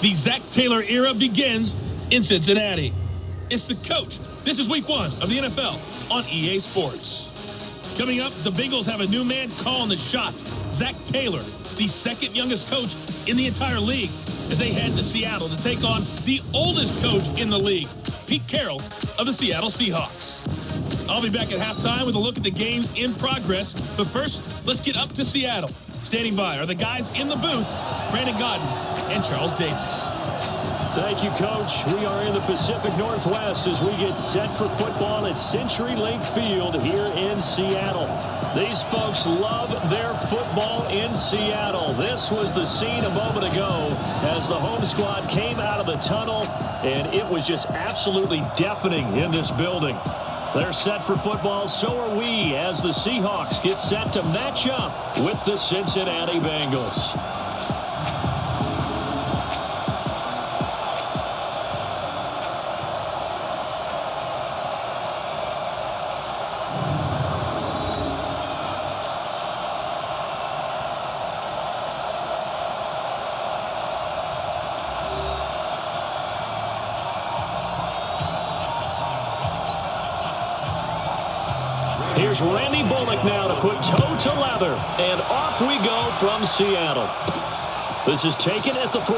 The Zach Taylor era begins in Cincinnati. It's the coach. This is week 1 of the NFL on EA Sports. Coming up, the Bengals have a new man calling the shots. Zach Taylor, the second youngest coach in the entire league, as they head to Seattle to take on the oldest coach in the league, Pete Carroll of the Seattle Seahawks. I'll be back at halftime with a look at the games in progress. But first, let's get up to Seattle. Standing by are the guys in the booth, Brandon Godden and Charles Davis. Thank you, Coach. We are in the Pacific Northwest as we get set for football at CenturyLink Field here in Seattle. These folks love their football in Seattle. This was the scene a moment ago as the home squad came out of the tunnel, and it was just absolutely deafening in this building. They're set for football, so are we, as the Seahawks get set to match up with the Cincinnati Bengals. Here's Randy Bullock now to put toe to leather, and off we go from Seattle. This is taken at the 3.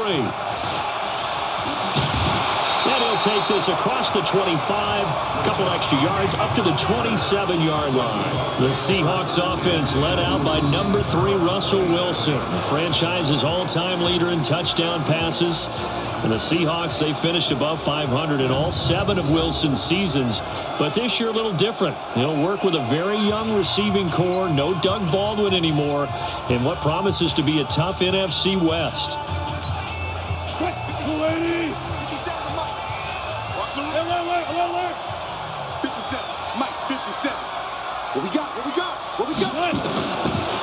And he'll take this across the 25, a couple extra yards up to the 27-yard line. The Seahawks offense led out by number 3, Russell Wilson, the franchise's all-time leader in touchdown passes. And the Seahawks, they finished above 500 in all 7 of Wilson's seasons. But this year a little different. He'll work with a very young receiving core, no Doug Baldwin anymore, in what promises to be a tough NFC West.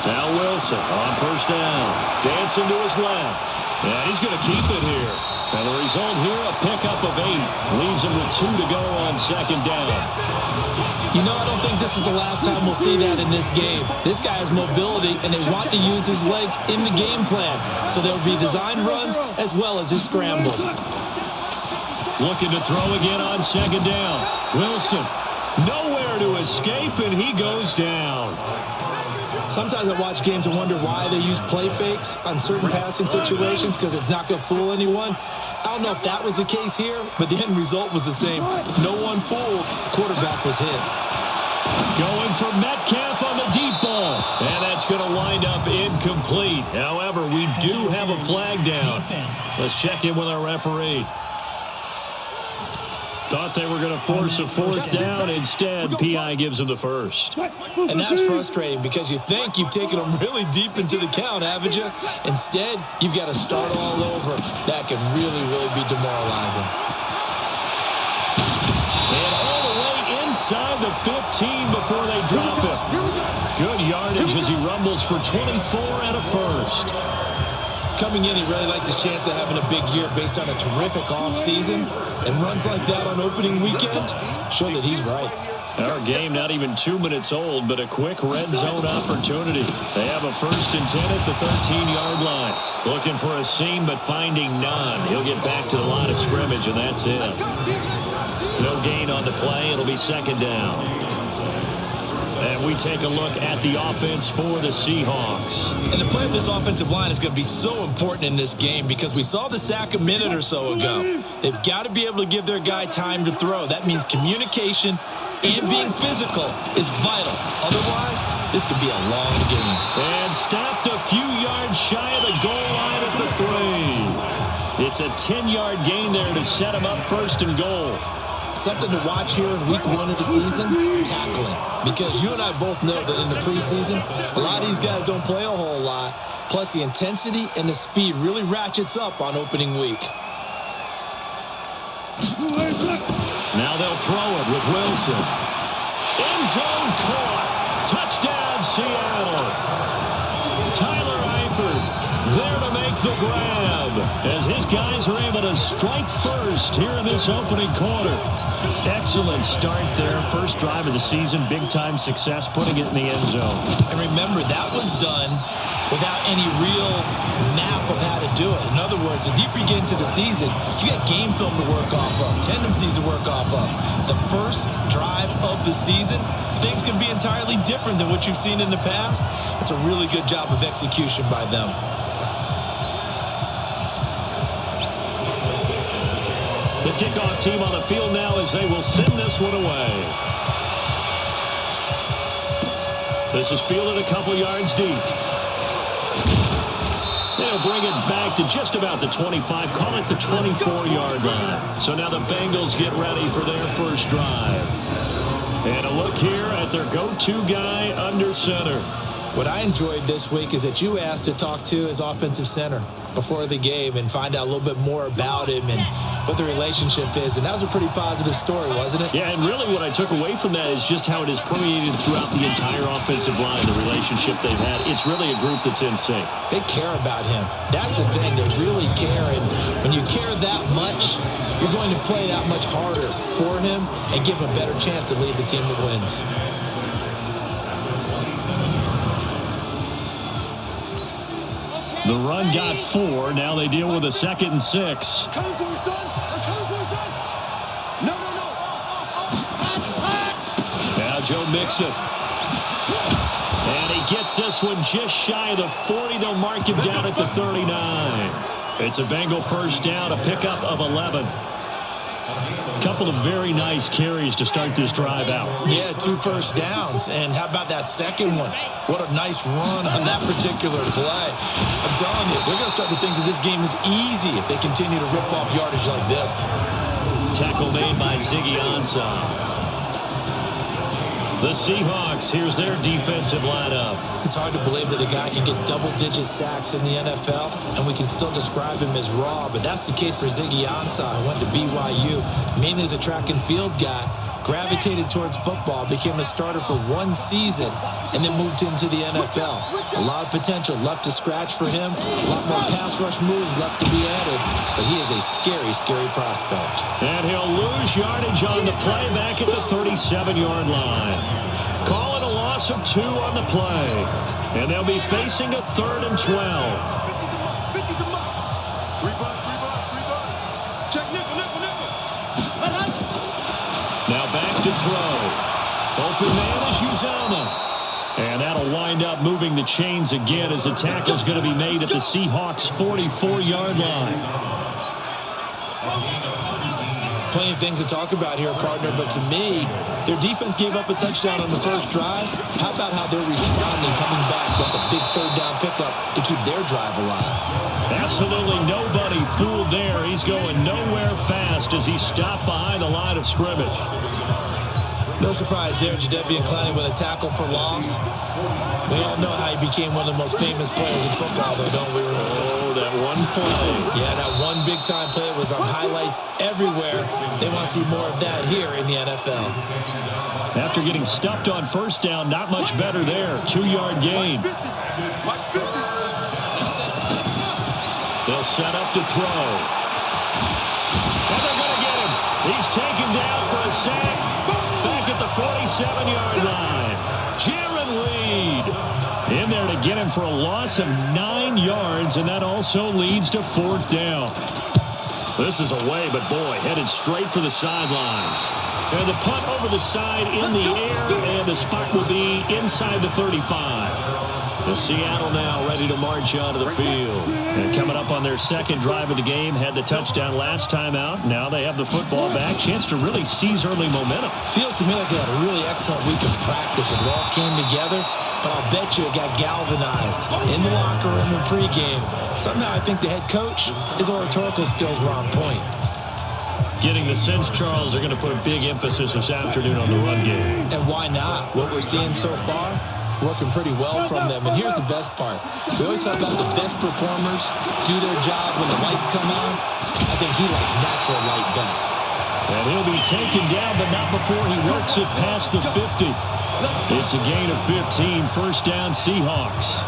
Now Wilson on first down. Dancing to his left. And he's going to keep it here. And the result here, a pickup of 8. Leaves him with 2 to go on second down. You know, I don't think this is the last time we'll see that in this game. This guy has mobility, and they want to use his legs in the game plan. So there'll be design runs as well as his scrambles. Looking to throw again on second down. Wilson, nowhere to escape, and he goes down. Sometimes I watch games and wonder why they use play fakes on certain passing situations, because it's not going to fool anyone. I don't know if that was the case here, but the end result was the same. No one fooled. The quarterback was hit. Going for Metcalf on the deep ball. And that's going to wind up incomplete. However, we do have a flag down. Let's check in with our referee. Thought they were going to force a 4th down. Instead, P.I. gives them the first. And that's frustrating because you think you've taken them really deep into the count, haven't you? Instead, you've got to start all over. That can really, really be demoralizing. And all the way inside the 15 before they drop it. Good yardage as he rumbles for 24 and a first. Coming in, he really liked his chance of having a big year based on a terrific offseason. And runs like that on opening weekend show that he's right. Our game not even 2 minutes old, but a quick red zone opportunity. They have a 1st and 10 at the 13-yard line. Looking for a seam, but finding none. He'll get back to the line of scrimmage, and that's it. No gain on the play. It'll be second down. And we take a look at the offense for the Seahawks. And the play of this offensive line is going to be so important in this game because we saw the sack a minute or so ago. They've got to be able to give their guy time to throw. That means communication and being physical is vital. Otherwise, this could be a long game. And stopped a few yards shy of the goal line at the 3. It's a 10-yard gain there to set him up 1st and goal. Something to watch here in week 1 of the season, tackling. Because you and I both know that in the preseason, a lot of these guys don't play a whole lot. Plus, the intensity and the speed really ratchets up on opening week. Now they'll throw it with Wilson. End zone caught. Touchdown, Seattle. Tyler Eifert there to make the grab as his guys are able to strike first here in this opening quarter. Excellent start there. First drive of the season. Big-time success putting it in the end zone. And remember, that was done without any real map of how to do it. In other words, words, the deeper you get into the season, you got game film to work off of, tendencies to work off of. The first drive of the season, things can be entirely different than what you've seen in the past. It's a really good job of execution by them. The kickoff team on the field now as they will send this one away. This is fielded a couple yards deep. They'll bring it back to just about the 25, call it the 24-yard line. So now the Bengals get ready for their first drive. And a look here at their go-to guy under center. What I enjoyed this week is that you asked to talk to his offensive center before the game and find out a little bit more about him and what the relationship is. And that was a pretty positive story, wasn't it? Yeah, and really what I took away from that is just how it is permeated throughout the entire offensive line, the relationship they've had. It's really a group that's in sync. They care about him. That's the thing. They really care. And when you care that much, you're going to play that much harder for him and give him a better chance to lead the team that wins. The run got 4. Now they deal with a 2nd and 6. Now Joe Mixon. And he gets this one just shy of the 40. They'll mark him down at the 39. It's a Bengal first down, a pickup of 11. Couple of very nice carries to start this drive out. Yeah, 2 first downs. And how about that second one? What a nice run on that particular play. I'm telling you, they're going to start to think that this game is easy if they continue to rip off yardage like this. Tackle made by Ziggy Ansah. The Seahawks, here's their defensive lineup. It's hard to believe that a guy can get double-digit sacks in the NFL, and we can still describe him as raw, but that's the case for Ziggy Ansah, who went to BYU, mainly as a track and field guy, gravitated towards football, became a starter for 1 season, and then moved into the NFL. A lot of potential left to scratch for him, a lot more pass rush moves left to be added, but he is a scary, scary prospect. And he'll lose yardage on the play back at the 37-yard line. Call it a loss of 2 on the play. And they'll be facing a 3rd and 12. Now back to throw. Open man is Uzomah. And that'll wind up moving the chains again as the tackle's going to be made at the Seahawks' 44-yard line. Plenty of things to talk about here, partner, but to me, their defense gave up a touchdown on the first drive. How about how they're responding, coming back? That's a big 3rd down pickup to keep their drive alive. Absolutely nobody fooled there. He's going nowhere fast as he's stopped behind the line of scrimmage. No surprise there, Jadeveon Clowney with a tackle for loss. We all know how he became one of the most famous players in football, though, don't we? Oh, that one play. Yeah, that one big-time play was on highlights everywhere. They want to see more of that here in the NFL. After getting stuffed on first down, not much better there. 2-yard gain. They'll set up to throw. And they're going to get him. He's taken down for a sack. Back at the 47-yard line. Jaron Reed in there to get him for a loss of 9 yards, and that also leads to 4th down. This is away, but boy, headed straight for the sidelines. And the punt over the side in the air, and the spot will be inside the 35. The Seattle now ready to march onto the field. And coming up on their 2nd drive of the game, had the touchdown last time out. Now they have the football back. Chance to really seize early momentum. Feels to me like they had a really excellent week of practice. It all came together, but I'll bet you it got galvanized in the locker room and pregame. Somehow I think the head coach, his oratorical skills were on point. Getting the sense, Charles, are going to put a big emphasis this afternoon on the run game. And why not? What we're seeing so far, working pretty well from them. And here's the best part. We always talk about the best performers do their job when the lights come on. I think he likes natural light best. And he'll be taken down, but not before he works it past the 50. It's a gain of 15, first down Seahawks.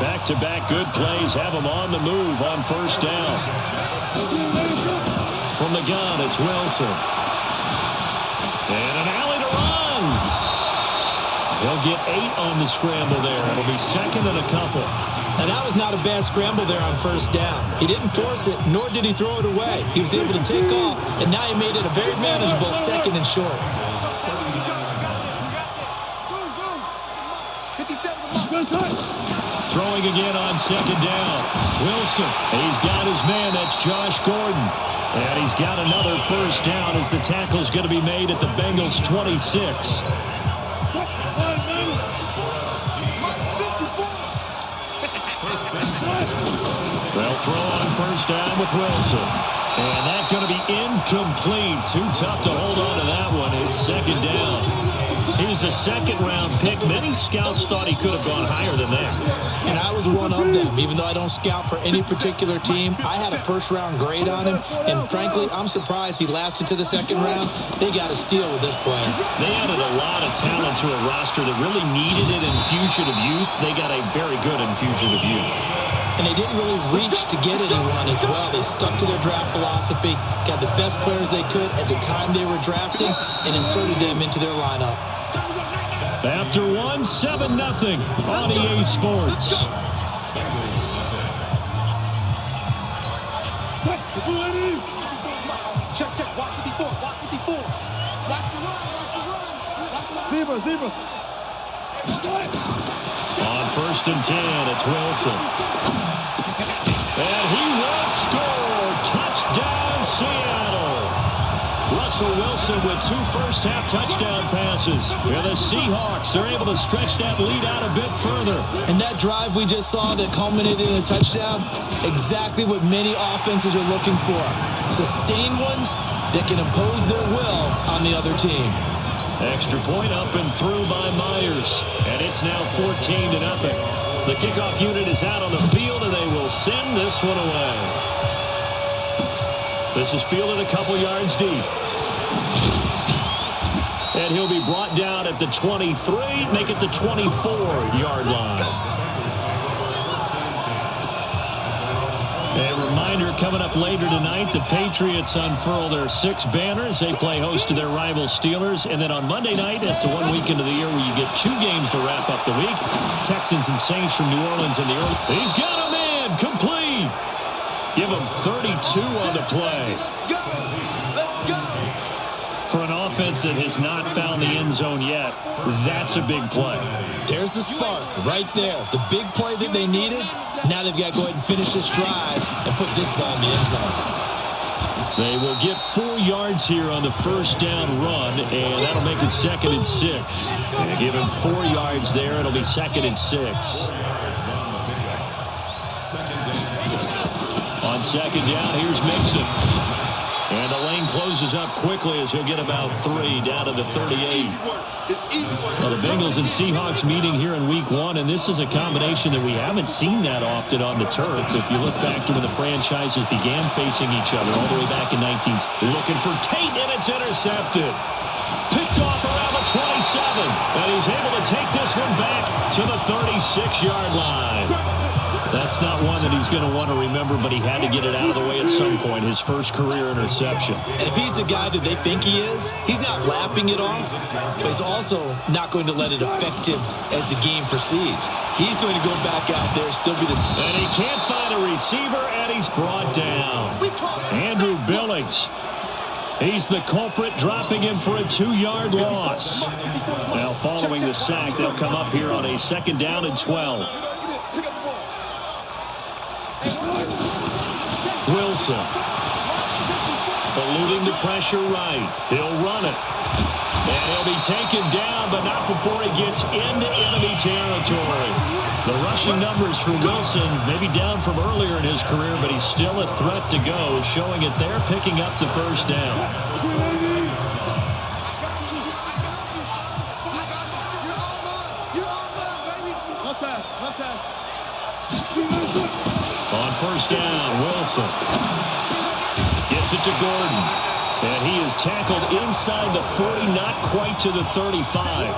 Back-to-back good plays have them on the move on first down. From the gun, it's Wilson. And an alley to run. They'll get 8 on the scramble there. It'll be 2nd and a couple. And that was not a bad scramble there on first down. He didn't force it, nor did he throw it away. He was able to take off, and now he made it a very manageable 2nd and short. Throwing again on 2nd down. Wilson, he's got his man. That's Josh Gordon. And he's got another first down as the tackle's going to be made at the Bengals 26. They'll throw on first down with Wilson. And that's going to be incomplete. Too tough to hold on to that one. It's 2nd down. He was a 2nd-round pick. Many scouts thought he could have gone higher than that. And I was one of them. Even though I don't scout for any particular team, I had a first-round grade on him. And frankly, I'm surprised he lasted to the 2nd round. They got a steal with this player. They added a lot of talent to a roster that really needed an infusion of youth. They got a very good infusion of youth. And they didn't really reach to get anyone as well. They stuck to their draft philosophy, got the best players they could at the time they were drafting, and inserted them into their lineup. After 7-0 on EA Sports. Check. Watch 54. Watch 54. Watch the run. Zebra. On 1st and 10, it's Wilson. And he will score. Touchdown, Seattle. Russell Wilson with 2 first-half touchdown passes. And the Seahawks are able to stretch that lead out a bit further. And that drive we just saw that culminated in a touchdown, exactly what many offenses are looking for. Sustained ones that can impose their will on the other team. Extra point up and through by Myers. And it's now 14-0. The kickoff unit is out on the field, and they will send this one away. This is fielded a couple yards deep. And he'll be brought down at the 23, make it the 24-yard line. A reminder coming up later tonight, the Patriots unfurl their 6 banners. They play host to their rival Steelers. And then on Monday night, that's the one weekend of the year where you get 2 games to wrap up the week. Texans and Saints from New Orleans in the early. He's got a man, complete. Give him 32 on the play. For an offense that has not found the end zone yet, that's a big play. There's the spark right there. The big play that they needed. Now they've got to go ahead and finish this drive and put this ball in the end zone. They will get 4 yards here on the first down run, and that'll make it 2nd and 6. And give him 4 yards there. It'll be 2nd and 6. On 2nd down, here's Mixon. And the lane closes up quickly as he'll get about 3 down to the 38. Well, the Bengals and Seahawks meeting here in Week 1, and this is a combination that we haven't seen that often on the turf. If you look back to when the franchises began facing each other all the way back in 19... Looking for Tate, and it's intercepted. Picked off around the 27, and he's able to take this one back to the 36-yard line. That's not one that he's going to want to remember, but he had to get it out of the way at some point, his first career interception. And if he's the guy that they think he is, he's not lapping it off, but he's also not going to let it affect him as the game proceeds. He's going to go back out there, still be the... And he can't find a receiver, and he's brought down. Andrew Billings. He's the culprit, dropping him for a 2-yard loss. Now, following the sack, they'll come up here on a 2nd down and 12. Wilson. Eluding the pressure right. He'll run it. And he'll be taken down, but not before he gets into enemy territory. The rushing numbers for Wilson maybe down from earlier in his career, but he's still a threat to go, showing it there, picking up the first down. On first down, Wilson gets it to Gordon. And he is tackled inside the 40, not quite to the 35.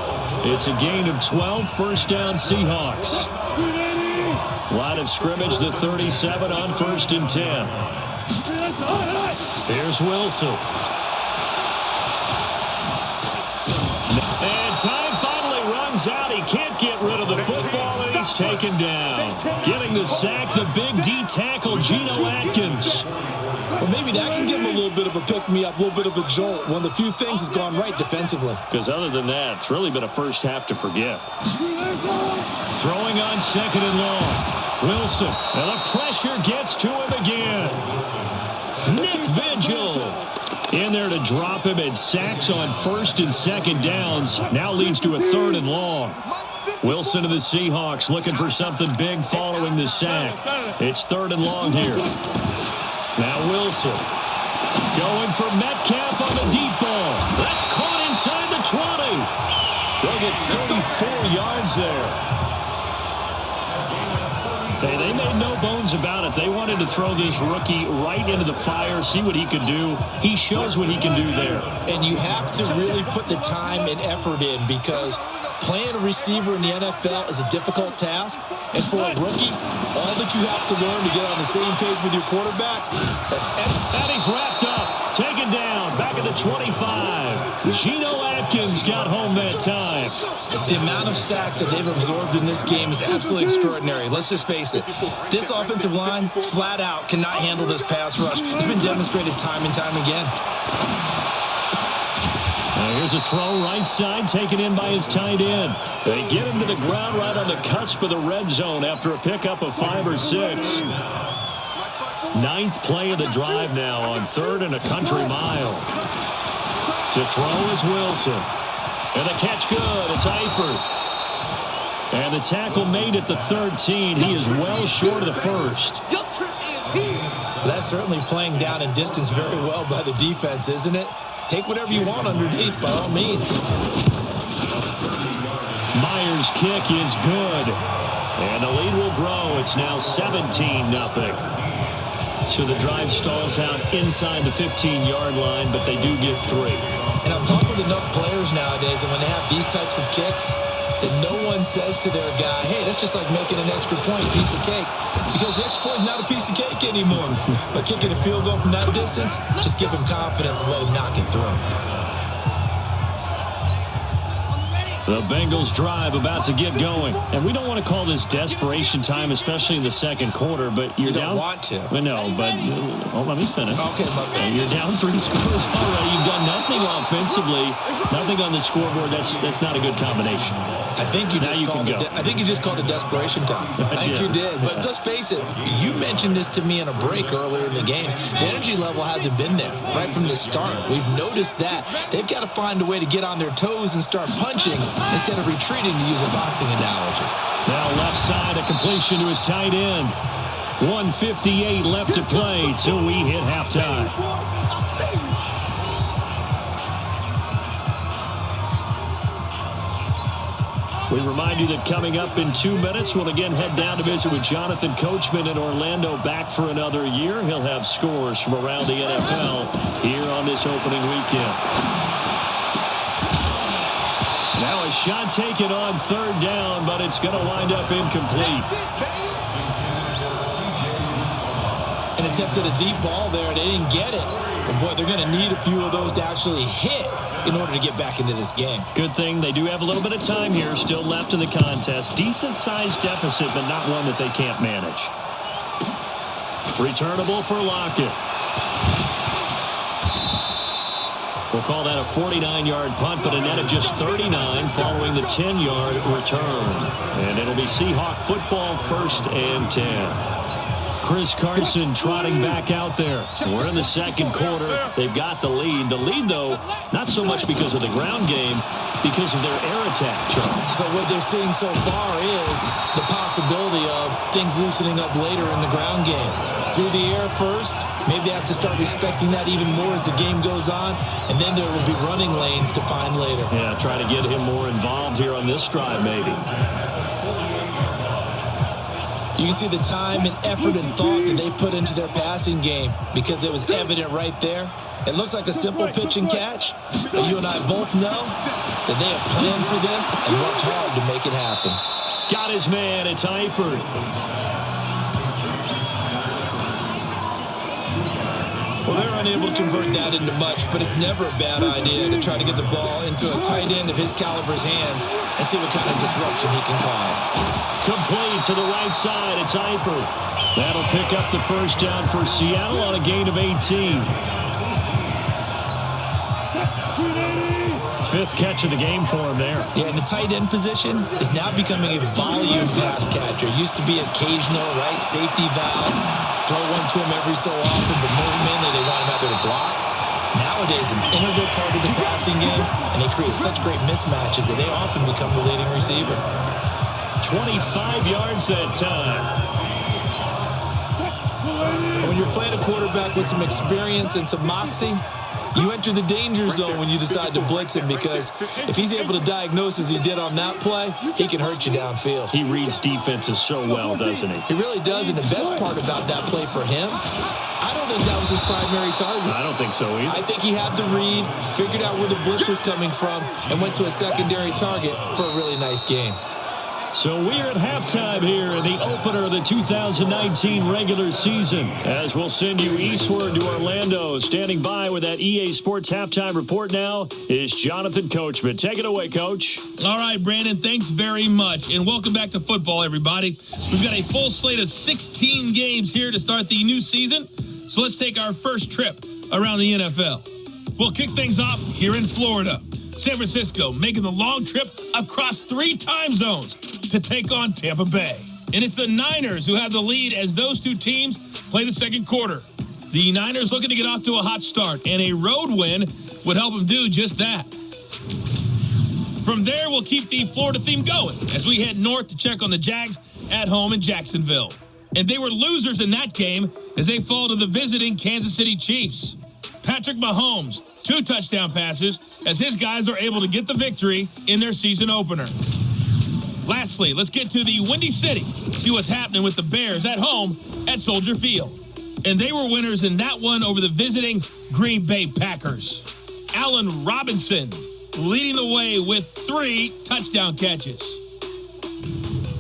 It's a gain of 12, first down Seahawks. Line of scrimmage, the 37 on 1st and 10. Here's Wilson. And time finally runs out. He can't get rid of the football, and he's is taken down. Getting the sack, the big D tackle, Geno Atkins. Well, maybe that can give him a little bit of a pick-me-up, a little bit of a jolt. One of the few things has gone right defensively. Because other than that, it's really been a first half to forget. Throwing on 2nd and long. Wilson, and the pressure gets to him again. Nick Vigil in there to drop him, and sacks on 1st and 2nd downs. Now leads to a 3rd and long. Wilson to the Seahawks looking for something big following the sack. It's 3rd and long here. Now Wilson going for Metcalf on the deep ball. That's caught inside the 20. They'll get 34 yards there. Hey, they made no bones about it. They wanted to throw this rookie right into the fire, see what he could do. He shows what he can do there. And you have to really put the time and effort in, because playing a receiver in the NFL is a difficult task. And for a rookie, all that you have to learn to get on the same page with your quarterback, that's excellent. And he's wrapped up, taken down, back at the 25. Geno Atkins got home that time. The amount of sacks that they've absorbed in this game is absolutely extraordinary. Let's just face it. This offensive line, flat out, cannot handle this pass rush. It's been demonstrated time and time again. Here's a throw right side, taken in by his tight end. They get him to the ground right on the cusp of the red zone after a pickup of 5 or 6. 9th play of the drive now on 3rd and a country mile. To throw is Wilson. And the catch good. It's Eifert. And the tackle made at the 13. He is well short of the 1st. That's certainly playing down in distance very well by the defense, isn't it? Take whatever you want underneath, by all means. Myers' kick is good. And the lead will grow. It's now 17-0. So the drive stalls out inside the 15-yard line, but they do get 3. And I've talked with enough players nowadays, and when they have these types of kicks, that no one says to their guy, hey, that's just like making an extra point, piece of cake. Because the extra point is not a piece of cake anymore. But kicking a field goal from that distance, just give him confidence and let him knock it through. The Bengals drive about to get going. And we don't want to call this desperation time, especially in the second quarter, but you're down. You don't want to. I know, but let me finish. Okay, my bad. You're down 3 scores already. You've done nothing offensively, nothing on the scoreboard. That's not a good combination. I think you just called it desperation time. I think you did. But let's face it, you mentioned this to me in a break earlier in the game. The energy level hasn't been there right from the start. We've noticed that. They've got to find a way to get on their toes and start punching instead of retreating, to use a boxing analogy. Now left side, a completion to his tight end. 1:58 left to play till we hit halftime. We remind you that coming up in 2 minutes, we'll again head down to visit with Jonathan Coachman in Orlando, back for another year. He'll have scores from around the NFL here on this opening weekend. Now a shot taken on 3rd down, but it's going to wind up incomplete. An attempt at a deep ball there. They didn't get it. But, boy, they're going to need a few of those to actually hit in order to get back into this game. Good thing they do have a little bit of time here still left in the contest. Decent-sized deficit, but not one that they can't manage. Returnable for Lockett. We'll call that a 49-yard punt, but a net of just 39 following the 10-yard return. And it'll be Seahawk football, 1st and 10. Chris Carson trotting back out there. We're in the second quarter. They've got the lead. The lead, though, not so much because of the ground game, because of their air attack, Charles. So what they're seeing so far is the possibility of things loosening up later in the ground game. Through the air first, maybe they have to start respecting that even more as the game goes on, and then there will be running lanes to find later. Yeah, try to get him more involved here on this drive, maybe. You can see the time and effort and thought that they put into their passing game, because it was evident right there. It looks like a simple pitch and catch, but you and I both know that they have planned for this and worked hard to make it happen. Got his man. It's Eifert. Well, they're unable to convert that into much, but it's never a bad idea to try to get the ball into a tight end of his caliber's hands and see what kind of disruption he can cause. Complete to the right side. It's Eifert. That'll pick up the first down for Seattle on a gain of 18. Fifth catch of the game for him there. Yeah, and the tight end position is now becoming a volume pass catcher. Used to be occasional, right, safety valve. Throw one to him every so often, but mainly they want him out there to block. Nowadays, an integral part of the passing game, and they create such great mismatches that they often become the leading receiver. 25 yards that time. When you're playing a quarterback with some experience and some moxie, you enter the danger zone when you decide to blitz him, because if he's able to diagnose as he did on that play, he can hurt you downfield. He reads defenses so well, doesn't he? He really does, and the best part about that play for him, I don't think that was his primary target. I don't think so either. I think he had the read, figured out where the blitz was coming from, and went to a secondary target for a really nice game. So we're at halftime here in the opener of the 2019 regular season, as we'll send you eastward to Orlando. Standing by with that EA Sports halftime report now is Jonathan Coachman. Take it away, Coach. All right, Brandon, thanks very much, and welcome back to football, everybody. We've got a full slate of 16 games here to start the new season, so let's take our first trip around the NFL. We'll kick things off here in Florida. San Francisco making the long trip across 3 time zones to take on Tampa Bay. And it's the Niners who have the lead as those two teams play the second quarter. The Niners looking to get off to a hot start, and a road win would help them do just that. From there, we'll keep the Florida theme going as we head north to check on the Jags at home in Jacksonville. And they were losers in that game as they fall to the visiting Kansas City Chiefs. Patrick Mahomes, 2 touchdown passes as his guys are able to get the victory in their season opener. Lastly, let's get to the Windy City, see what's happening with the Bears at home at Soldier Field. And they were winners in that one over the visiting Green Bay Packers. Allen Robinson leading the way with 3 touchdown catches.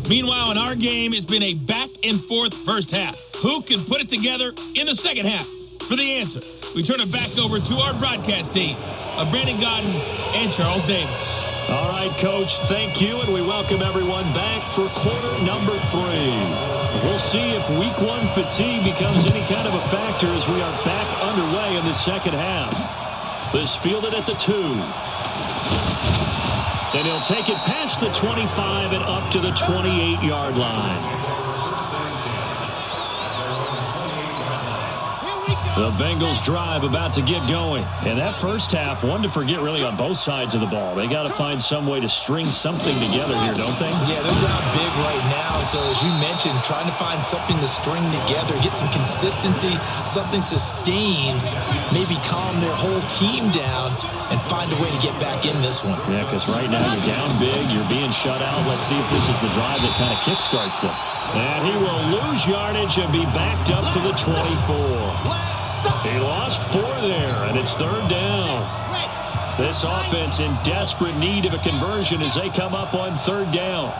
Meanwhile, in our game, it's been a back-and-forth first half. Who can put it together in the second half? For the answer, we turn it back over to our broadcast team of Brandon Godden and Charles Davis. All right, Coach, thank you, and we welcome everyone back for quarter number 3. We'll see if week 1 fatigue becomes any kind of a factor as we are back underway in the second half. This fielded at the 2. And he'll take it past the 25 and up to the 28-yard line. The Bengals drive about to get going. And that first half, one to forget really on both sides of the ball. They got to find some way to string something together here, don't they? Yeah, they're down big right now. So as you mentioned, trying to find something to string together, get some consistency, something sustained, maybe calm their whole team down and find a way to get back in this one. Yeah, because right now you're down big, you're being shut out. Let's see if this is the drive that kind of kickstarts them. And he will lose yardage and be backed up to the 24. He lost 4 there, and it's 3rd down. This offense in desperate need of a conversion as they come up on 3rd down.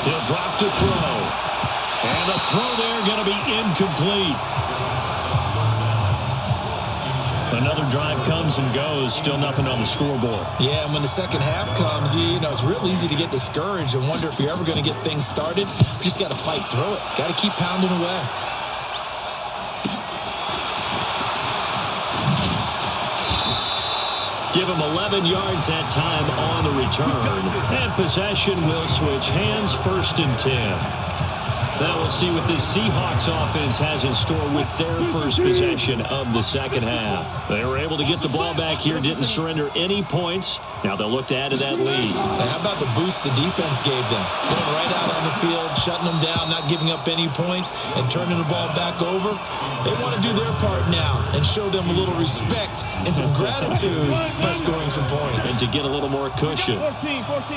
He'll drop to throw. And the throw there going to be incomplete. Another drive comes and goes, still nothing on the scoreboard. Yeah, and when the second half comes, you know, it's real easy to get discouraged and wonder if you're ever going to get things started. You just got to fight through it. Got to keep pounding away. Give him 11 yards that time on the return. And possession will switch hands, 1st and 10. Now we'll see what this Seahawks offense has in store with their first possession of the second half. They were able to get the ball back here, didn't surrender any points. Now they'll look to add to that lead. Now how about the boost the defense gave them? Going right out on the field, shutting them down, not giving up any points, and turning the ball back over. They want to do their part now and show them a little respect and some gratitude by scoring some points. And to get a little more cushion.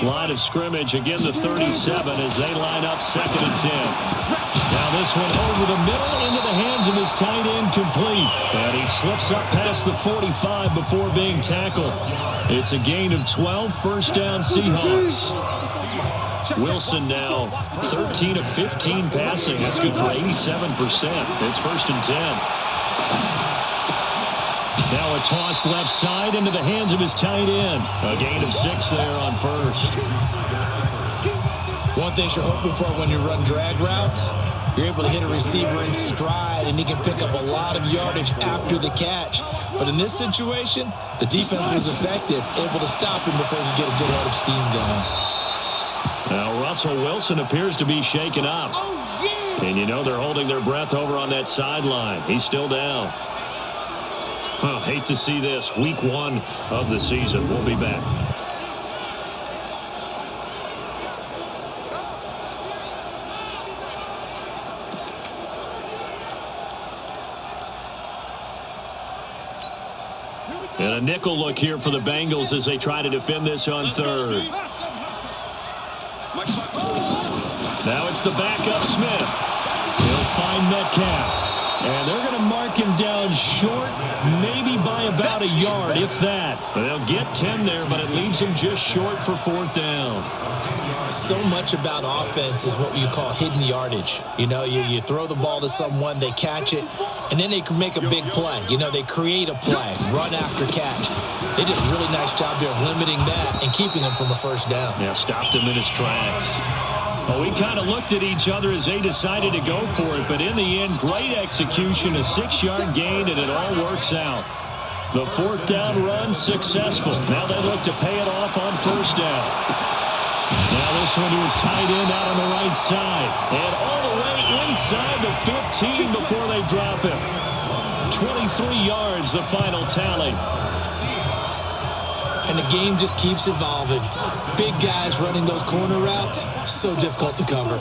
Line of scrimmage, again the 37 as they line up 2nd and 10. Now this one over the middle into the hands of his tight end, complete. And he slips up past the 45 before being tackled. It's a gain of 12, 1st down Seahawks. Wilson now 13 of 15 passing. That's good for 87%. It's 1st and 10. Now a toss left side into the hands of his tight end. A gain of 6 there on 1st. One thing you're hoping for when you run drag routes, you're able to hit a receiver in stride, and he can pick up a lot of yardage after the catch. But in this situation, the defense was effective, able to stop him before he could get a good head of steam going. Now Russell Wilson appears to be shaken up. And you know they're holding their breath over on that sideline. He's still down. Hate to see this. Week 1 of the season. We'll be back. And a nickel look here for the Bengals as they try to defend this on 3rd. Now it's the backup Smith. He'll find Metcalf. And they're going to mark him down short, maybe by about a yard, if that. They'll get 10 there, but it leaves him just short for 4th down. So much about offense is what you call hidden yardage. You know, you throw the ball to someone, they catch it, and then they can make a big play. You know, they create a play, run after catch. They did a really nice job there of limiting that and keeping him from a 1st down. Yeah, stopped him in his tracks. Well, we kind of looked at each other as they decided to go for it, but in the end, great execution, a 6-yard gain, and it all works out. The 4th down run successful. Now they look to pay it off on 1st down. Now this one to his tight end out on the right side. And all the way inside the 15 before they drop him. 23 yards, the final tally. And the game just keeps evolving. Big guys running those corner routes, so difficult to cover.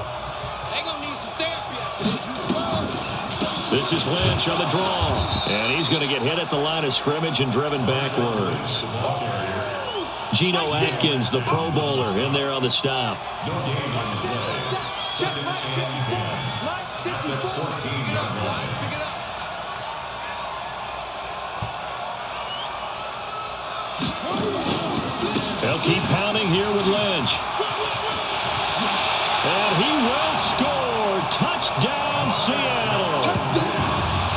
This is Lynch on the draw. And he's going to get hit at the line of scrimmage and driven backwards. Geno Atkins, the Pro Bowler, in there on the stop. They'll keep pounding here with Lynch. And he will score. Touchdown, Seattle.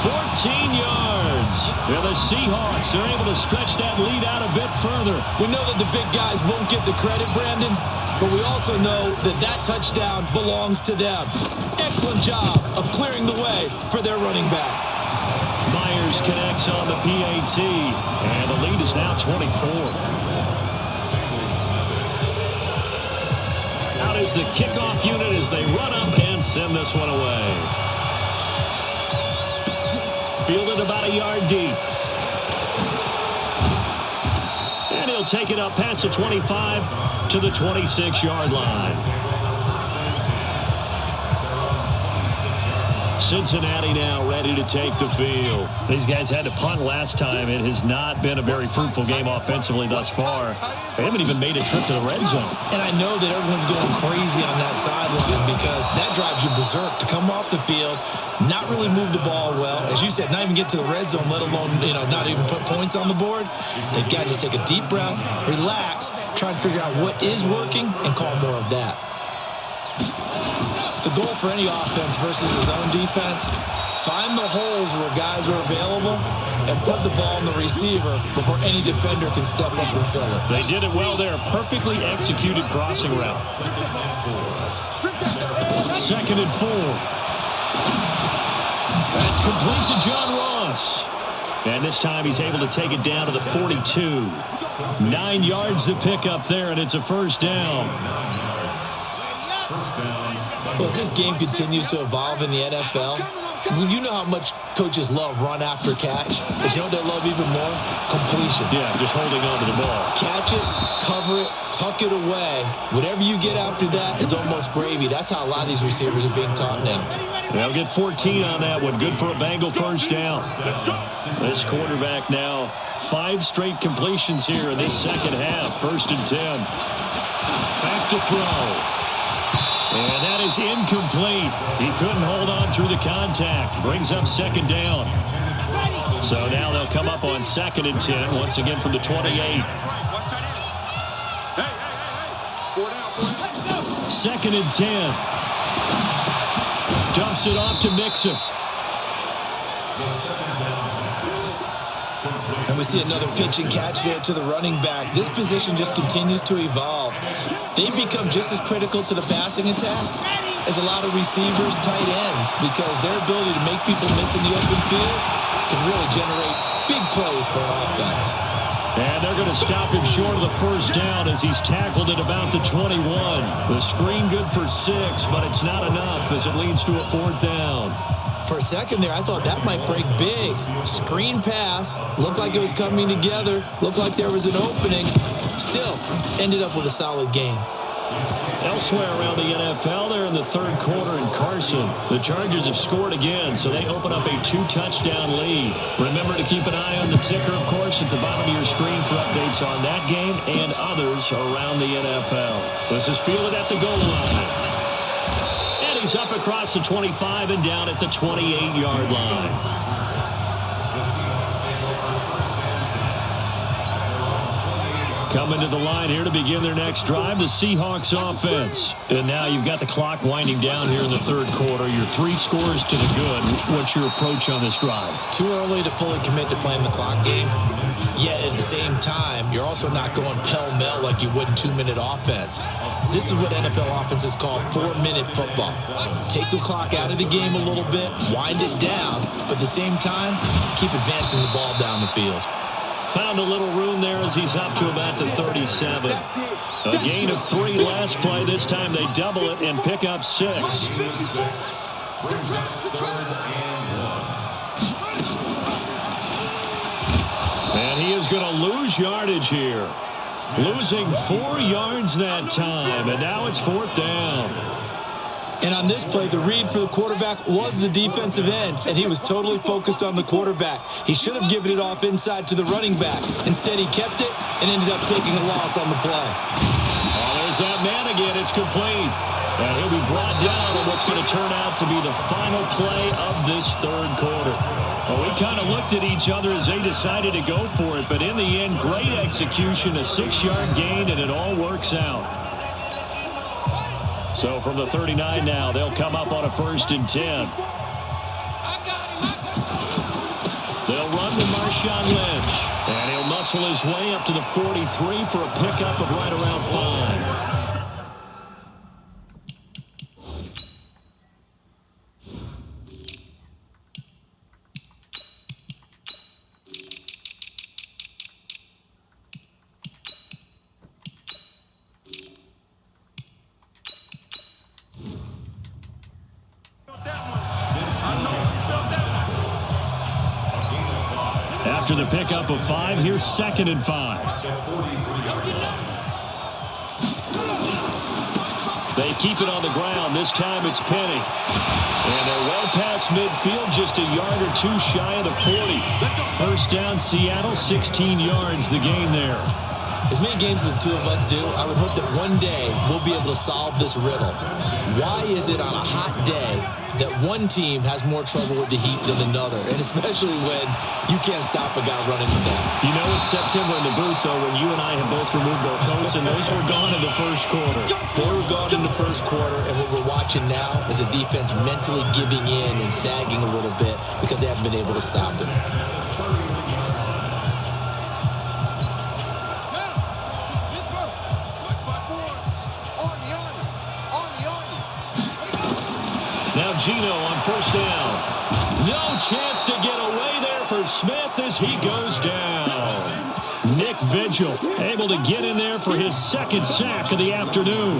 14 yards. And the Seahawks are able to stretch that lead out a bit further. We know that the big guys won't get the credit, Brandon, but we also know that that touchdown belongs to them. Excellent job of clearing the way for their running back. Myers connects on the PAT, and the lead is now 24. Out is the kickoff unit as they run up and send this one away. Fielded about a yard deep. And he'll take it up past the 25 to the 26-yard line. Cincinnati now ready to take the field. These guys had to punt last time. It has not been a very fruitful game offensively thus far. They haven't even made a trip to the red zone. And I know that everyone's going crazy on that sideline because that drives you berserk to come off the field, not really move the ball well. As you said, not even get to the red zone, let alone, not even put points on the board. They've got to just take a deep breath, relax, try and figure out what is working and call more of that. The goal for any offense versus his own defense, find the holes where guys are available and put the ball in the receiver before any defender can step up and fill it. They did it well there. Perfectly executed crossing route. 2nd and 4. That's complete to John Ross. And this time he's able to take it down to the 42. 9 yards to pick up there, and it's a 1st down. Well, as this game continues to evolve in the NFL, you know how much coaches love run after catch, but you know what they love even more? Completion. Yeah, just holding on to the ball. Catch it, cover it, tuck it away. Whatever you get after that is almost gravy. That's how a lot of these receivers are being taught now. They'll get 14 on that one. Good for a Bengal 1st down. This quarterback now 5 straight completions here in this second half. 1st and 10. Back to throw. And that is incomplete. He couldn't hold on through the contact. Brings up 2nd down. So now they'll come up on 2nd and 10, once again from the 28. 2nd and 10. Dumps it off to Mixon. And we see another pitch and catch there to the running back. This position just continues to evolve. They become just as critical to the passing attack as a lot of receivers, tight ends, because their ability to make people miss in the open field can really generate big plays for an offense. And they're going to stop him short of the first down as he's tackled at about the 21. The screen good for 6, but it's not enough as it leads to a 4th down. For a second there, I thought that might break big. Screen pass. Looked like it was coming together. Looked like there was an opening. Still, ended up with a solid game. Elsewhere around the NFL, they're in the 3rd quarter in Carson. The Chargers have scored again, so they open up a 2-touchdown lead. Remember to keep an eye on the ticker, of course, at the bottom of your screen for updates on that game and others around the NFL. This is fielded at the goal line. And he's up across the 25 and down at the 28-yard line. Coming to the line here to begin their next drive, the Seahawks offense. And now you've got the clock winding down here in the 3rd quarter. Your 3 scores to the good. What's your approach on this drive? Too early to fully commit to playing the clock game. Yet at the same time, you're also not going pell-mell like you would in 2-minute offense. This is what NFL offenses call 4-minute football. Take the clock out of the game a little bit, wind it down, but at the same time, keep advancing the ball down the field. Found a little room there as he's up to about the 37. A gain of 3 last play. This time they double it and pick up 6. And he is going to lose yardage here. Losing 4 yards that time, and now it's 4th down. And on this play, the read for the quarterback was the defensive end, and he was totally focused on the quarterback. He should have given it off inside to the running back. Instead, he kept it and ended up taking a loss on the play. Oh, there's that man again. It's complete. And he'll be brought down on what's going to turn out to be the final play of this 3rd quarter. Well, we kind of looked at each other as they decided to go for it, but in the end, great execution, a 6-yard gain, and it all works out. So from the 39 now, they'll come up on a 1st and 10. They'll run to Marshawn Lynch. And he'll muscle his way up to the 43 for a pickup of right around 5. After the pickup of 5, here's 2nd and 5. They keep it on the ground. This time it's Penny. And they're well past midfield, just a yard or 2 shy of the 40. 1st down, Seattle, 16 yards, the gain there. As many games as the two of us do, I would hope that one day we'll be able to solve this riddle. Why is it on a hot day that one team has more trouble with the heat than another, and especially when you can't stop a guy running the ball? You know, it's September in the booth, though, when you and I have both removed our coats, and those were gone in the 1st quarter. They were gone in the 1st quarter, and what we're watching now is a defense mentally giving in and sagging a little bit because they haven't been able to stop it. Now Gino on 1st down. No chance to get away there for Smith as he goes down. Nick Vigil able to get in there for his 2nd sack of the afternoon.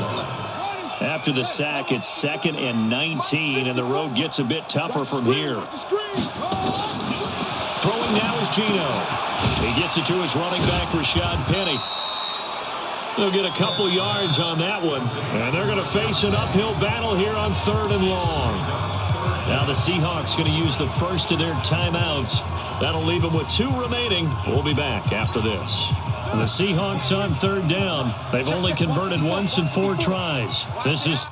After the sack, it's 2nd and 19, and the road gets a bit tougher from here. Throwing now is Gino. He gets it to his running back, Rashad Penny. They'll get a couple yards on that one. And they're going to face an uphill battle here on 3rd and long. Now the Seahawks going to use the first of their timeouts. That'll leave them with 2 remaining. We'll be back after this. The Seahawks on 3rd down. They've only converted once in 4 tries. This is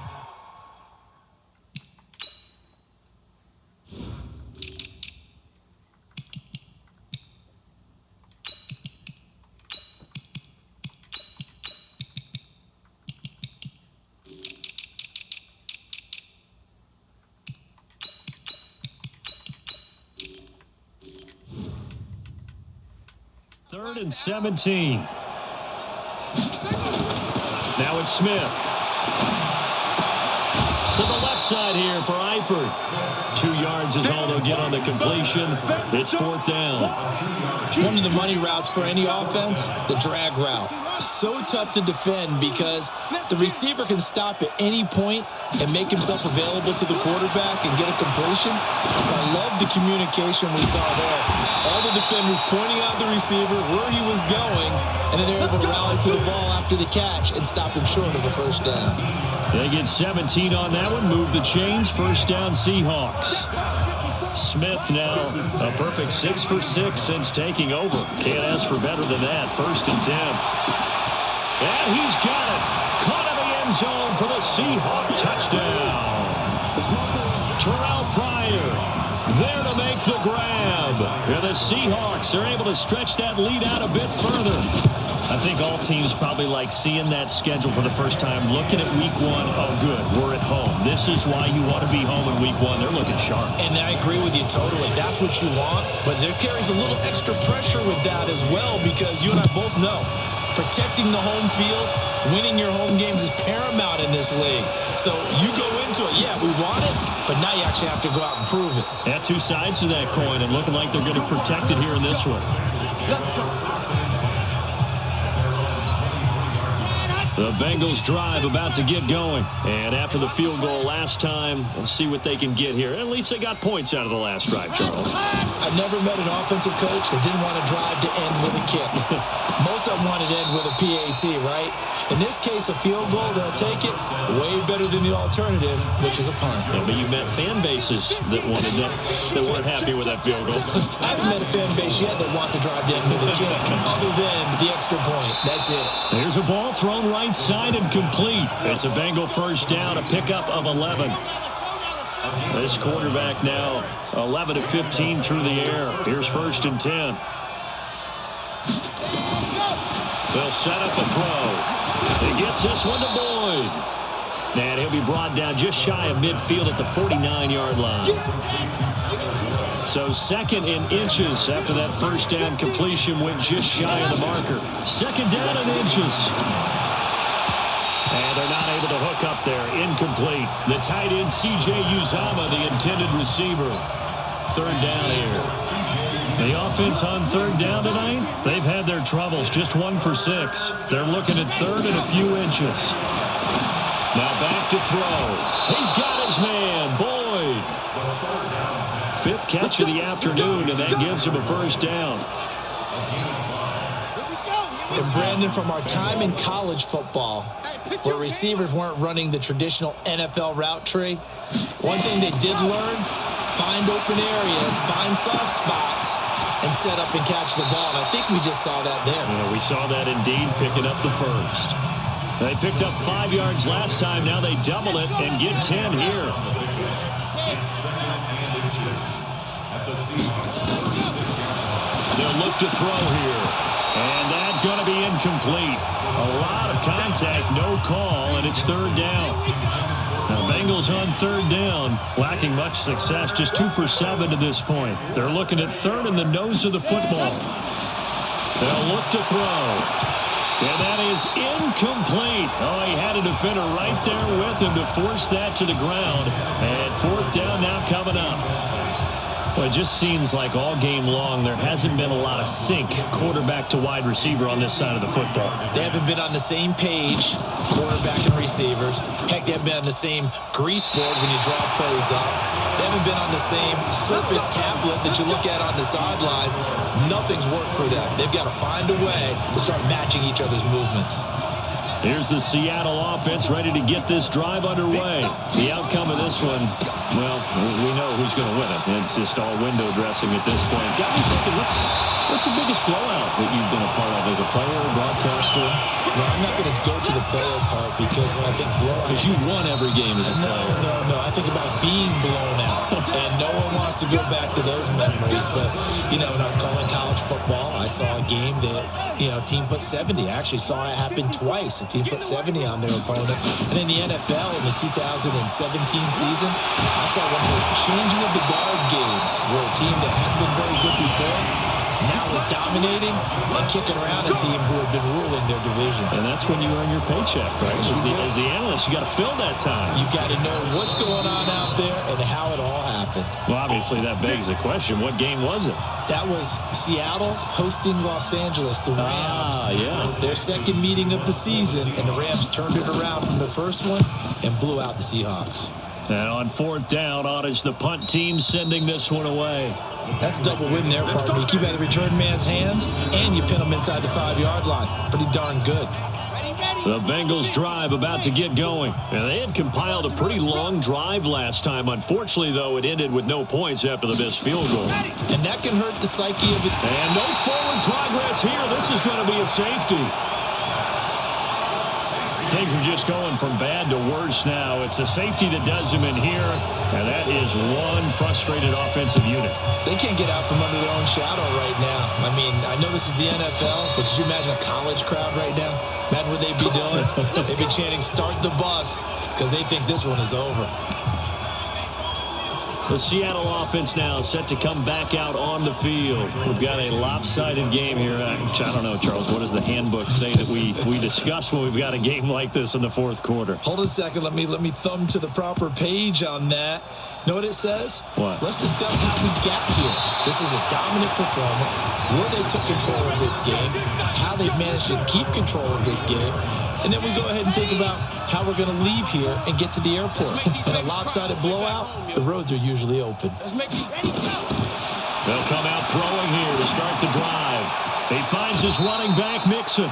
3rd and 17. Now it's Smith. To the left side here for Eifert. 2 yards is all they'll get on the completion. It's 4th down. One of the money routes for any offense, the drag route. So tough to defend because the receiver can stop at any point and make himself available to the quarterback and get a completion. I love the communication we saw there. All the defenders pointing out the receiver, where he was going, and then they're able to rally to the ball after the catch and stop him short of the 1st down. They get 17 on that one. Move the chains. 1st down Seahawks. Smith now a perfect 6 for 6 since taking over. Can't ask for better than that. 1st and 10. And he's got it. Caught in the end zone for the Seahawks touchdown. Terrell Pryor there to make the grab. And the Seahawks are able to stretch that lead out a bit further. I think all teams probably like seeing that schedule for the first time, looking at week 1. Oh, good, we're at home. This is why you want to be home in week 1. They're looking sharp. And I agree with you totally. That's what you want. But there carries a little extra pressure with that as well because you and I both know protecting the home field, winning your home games is paramount in this league. So you go into it, yeah, we want it, but now you actually have to go out and prove it. Yeah, 2 sides to that coin, and looking like they're going to protect it here in this one. The Bengals drive about to get going. And after the field goal last time, we'll see what they can get here. At least they got points out of the last drive, Charles. I've never met an offensive coach that didn't want to drive to end with a kick. Most of them wanted to end with a PAT, right? In this case, a field goal, they'll take it way better than the alternative, which is a punt. Yeah, but you met fan bases that wanted that weren't happy with that field goal. I haven't met a fan base yet that wants to drive to end with a kick, other than the extra point. That's it. There's a ball thrown right side and complete. It's a Bengal 1st down, a pickup of 11. This quarterback now 11 of 15 through the air. Here's 1st and 10. They'll set up a throw. He gets this one to Boyd. And he'll be brought down just shy of midfield at the 49-yard line. So 2nd and inches after that 1st down completion went just shy of the marker. 2nd down and inches. And they're not able to hook up there. Incomplete. The tight end, C.J. Uzama, the intended receiver. 3rd down here. The offense on 3rd down tonight, they've had their troubles. Just 1 for 6. They're looking at 3rd and a few inches. Now back to throw. He's got his man, Boyd. 5th catch of the afternoon, and that gives him a 1st down. And Brandon, from our time in college football, where receivers weren't running the traditional NFL route tree, one thing they did learn, find open areas, find soft spots, and set up and catch the ball. And I think we just saw that there. Yeah, we saw that indeed, picking up the 1st. They picked up 5 yards last time. Now they double it and get 10 here. They'll look to throw here. And that's going to be incomplete. A lot of contact, no call, and it's 3rd down. Now, Bengals on 3rd down, lacking much success, just 2 for 7 to this point. They're looking at 3rd in the nose of the football. They'll look to throw. And that is incomplete. Oh, he had a defender right there with him to force that to the ground. And 4th down now coming up. Well, it just seems like all game long there hasn't been a lot of sync quarterback to wide receiver on this side of the football. They haven't been on the same page, quarterback and receivers. Heck, they haven't been on the same grease board when you draw plays up. They haven't been on the same surface tablet that you look at on the sidelines. Nothing's worked for them. They've got to find a way to start matching each other's movements. Here's the Seattle offense ready to get this drive underway. The outcome of this one, well, we know who's going to win it. It's just all window dressing at this point. Got me thinking, what's the biggest blowout that you've been a part of as a player, broadcaster? No, I'm not going to go to the player part because when I think blowout... Because you won every game as a player. No. I think about being blown out. And no one wants to go back to those memories. But, when I was calling college football, I saw a game that, team put 70. I actually saw it happen twice. A team put 70 on their opponent. And in the NFL, in the 2017 season, I saw one of those changing of the guard games where a team that hadn't been very good before now is dominating and kicking around a team who have been ruling their division. And that's when you earn your paycheck, right? As the analyst, you got to fill that time. You've got to know what's going on out there and how it all happened. Well, obviously, that begs the question, what game was it? That was Seattle hosting Los Angeles, the Rams. Yeah. Their second meeting of the season, and the Rams turned it around from the first one and blew out the Seahawks. And on 4th down, on is the punt team sending this one away. That's a double win there, partner. You keep it out of the return man's hands, and you pin them inside the 5-yard line. Pretty darn good. The Bengals drive about to get going. And they had compiled a pretty long drive last time. Unfortunately, though, it ended with no points after the missed field goal. And that can hurt the psyche of it. And no forward progress here. This is going to be a safety. Things are just going from bad to worse now. It's a safety that does them in here, and that is one frustrated offensive unit. They can't get out from under their own shadow right now. I mean, I know this is the NFL, but could you imagine a college crowd right now? Imagine what they'd be doing. They'd be chanting, "Start the bus," because they think this one is over. The Seattle offense now set to come back out on the field. We've got a lopsided game here. I don't know, Charles, what does the handbook say that we discuss when we've got a game like this in the fourth quarter? Hold on a second. Let me thumb to the proper page on that. Know what it says? What? Let's discuss how we got here. This is a dominant performance, where they took control of this game, how they've managed to keep control of this game, and then we go ahead and think about how we're going to leave here and get to the airport. In a lopsided blowout, the roads are usually open. They'll come out throwing here to start the drive. He finds his running back, Mixon.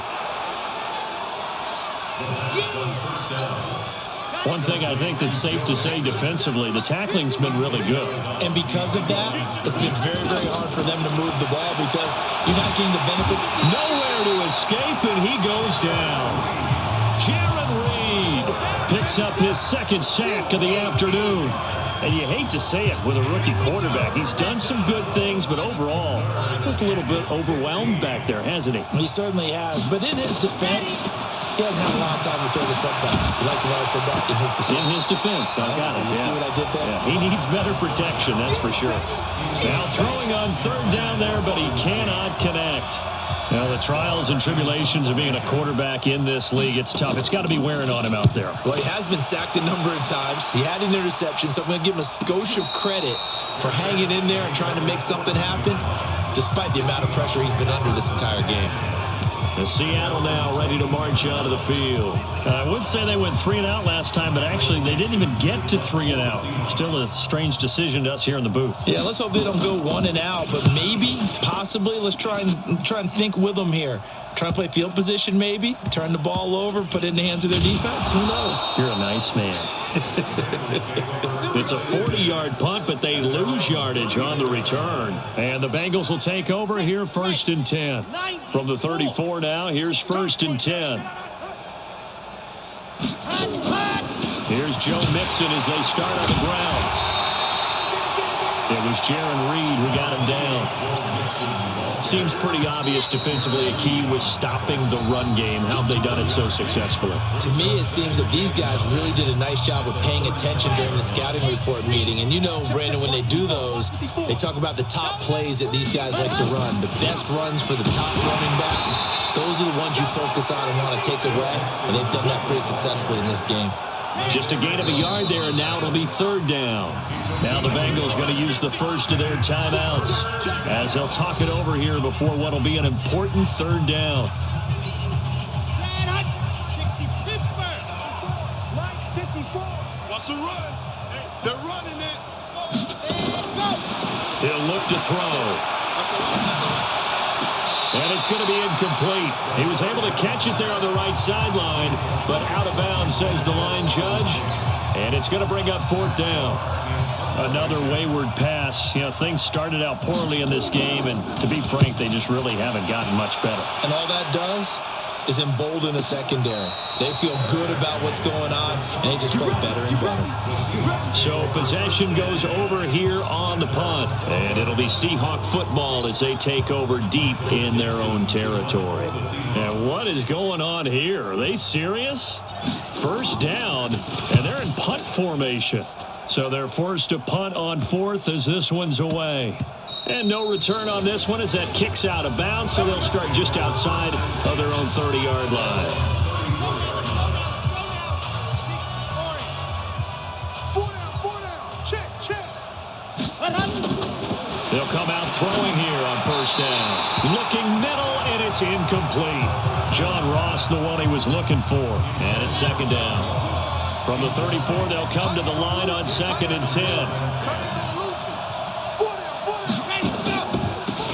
One thing I think that's safe to say defensively, the tackling's been really good. And because of that, it's been very, very hard for them to move the ball because you're not getting the benefits. Nowhere to escape, and he goes down. Jaron Reed picks up his second sack of the afternoon. And you hate to say it with a rookie quarterback. He's done some good things, but overall, looked a little bit overwhelmed back there, hasn't he? He certainly has. But in his defense, he hasn't had a lot of time to throw the football. You like the way I said that? In his defense. In his defense. I got it. You see what I did there? Yeah. He needs better protection, that's for sure. Now throwing on 3rd down there, but he cannot connect. Now, the trials and tribulations of being a quarterback in this league, it's tough. It's got to be wearing on him out there. Well, he has been sacked a number of times. He had an interception, so I'm going to give him a skosh of credit for hanging in there and trying to make something happen, despite the amount of pressure he's been under this entire game. The Seattle now ready to march onto the field. I would say they went 3 and out last time, but actually they didn't even get to 3 and out. Still a strange decision to us here in the booth. Yeah, let's hope they don't go 1 and out, but maybe, possibly, let's try and think with them here. Try to play field position maybe, turn the ball over, put it in the hands of their defense. Who knows? You're a nice man. It's a 40-yard punt, but they lose yardage on the return. And the Bengals will take over here 1st and 10. From the 34 now, here's 1st and 10. Here's Joe Mixon as they start on the ground. It was Jaron Reed who got him down. Seems pretty obvious defensively a key was stopping the run game. How have they done it so successfully? To me, it seems that these guys really did a nice job of paying attention during the scouting report meeting. And you know, Brandon, when they do those, they talk about the top plays that these guys like to run. The best runs for the top running back. Those are the ones you focus on and want to take away. And they've done that pretty successfully in this game. Just a gain of a yard there, and now it'll be 3rd down. Now the Bengals going to use the first of their timeouts as they'll talk it over here before what will be an important 3rd down. What's the run? They're running it. He'll look to throw. And it's going to be incomplete. He was able to catch it there on the right sideline, but out of bounds, says the line judge. And it's going to bring up 4th down. Another wayward pass. You know, things started out poorly in this game, and to be frank, they just really haven't gotten much better. And all that does is embolden a secondary. They feel good about what's going on, and they just play better and better. So possession goes over here on the punt, and it'll be Seahawk football as they take over deep in their own territory. And what is going on here? Are they serious? 1st down, and they're in punt formation. So they're forced to punt on 4th as this one's away. And no return on this one as that kicks out of bounds, so they'll start just outside of their own 30-yard line. They'll come out throwing here on first down. Looking middle, and it's incomplete. John Ross, the one he was looking for. And it's second down. From the 34, they'll come to the line on 2nd and 10.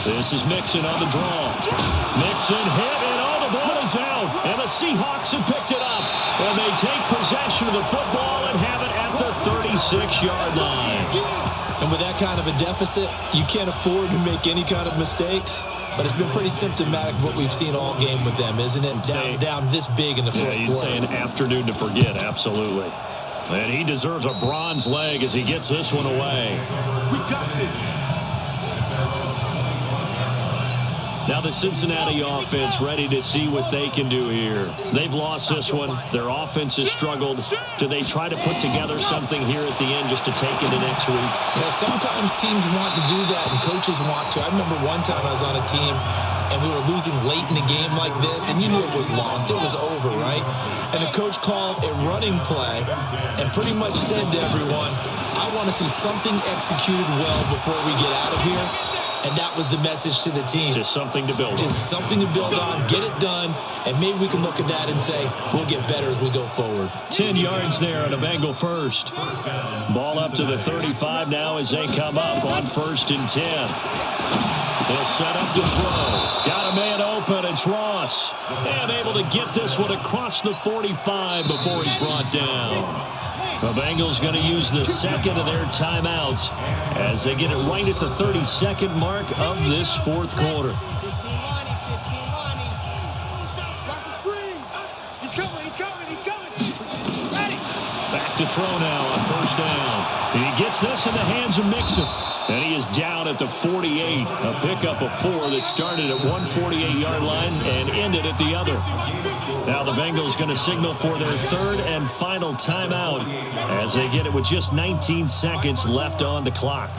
This is Mixon on the draw. Mixon hit, and the ball is out. And the Seahawks have picked it up. And they take possession of the football and have it at the 36-yard line. And with that kind of a deficit, you can't afford to make any kind of mistakes. But it's been pretty symptomatic of what we've seen all game with them, isn't it? Down this big in the fourth quarter. Yeah, you'd say an afternoon to forget, absolutely. And he deserves a bronze leg as he gets this one away. We got this. Now the Cincinnati offense ready to see what they can do here. They've lost this one. Their offense has struggled. Do they try to put together something here at the end just to take into next week? Yeah, sometimes teams want to do that and coaches want to. I remember one time I was on a team and we were losing late in a game like this, and you knew it was lost. It was over, right? And the coach called a running play and pretty much said to everyone, I want to see something executed well before we get out of here. And that was the message to the team. Just something to build on. Just something to build on, get it done, and maybe we can look at that and say, we'll get better as we go forward. 10 yards there on a Bengal first. Ball up to the 35 now as they come up on 1st and 10. They'll set up to throw. Got a man open. It's Ross. And able to get this one across the 45 before he's brought down. The Bengals going to use the second of their timeouts as they get it right at the 32nd mark of this fourth quarter. Back to throw now on first down. And he gets this in the hands of Mixon. And he is down at the 48. A pickup of 4 that started at one 48-yard line and ended at the other. Now the Bengals going to signal for their third and final timeout as they get it with just 19 seconds left on the clock.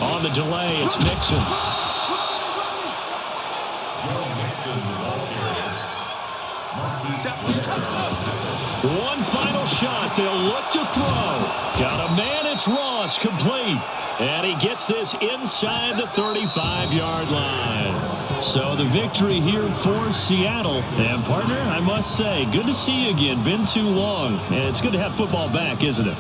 On the delay, it's Mixon. One final shot. They'll look to throw. Got a man. It's Ross. Complete. And he gets this inside the 35-yard line. So the victory here for Seattle. And, partner, I must say, good to see you again. Been too long. And it's good to have football back, isn't it?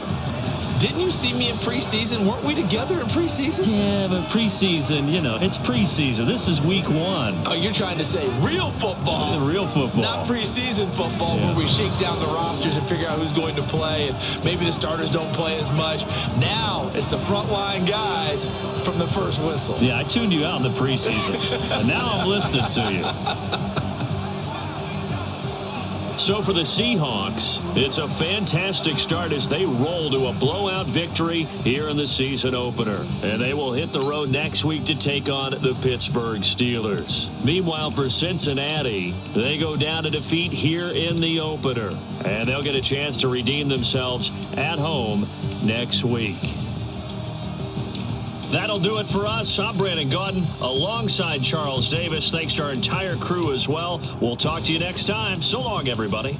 Didn't you see me in preseason? Weren't we together in preseason? Yeah, but preseason, you know, it's preseason. This is week 1. Oh, you're trying to say real football. Real football. Not preseason football where we shake down the rosters and figure out who's going to play, and maybe the starters don't play as much. Now it's the frontline guys from the first whistle. Yeah, I tuned you out in the preseason. And now I'm listening to you. So for the Seahawks, it's a fantastic start as they roll to a blowout victory here in the season opener. And they will hit the road next week to take on the Pittsburgh Steelers. Meanwhile, for Cincinnati, they go down to defeat here in the opener. And they'll get a chance to redeem themselves at home next week. That'll do it for us. I'm Brandon Gaudin alongside Charles Davis. Thanks to our entire crew as well. We'll talk to you next time. So long, everybody.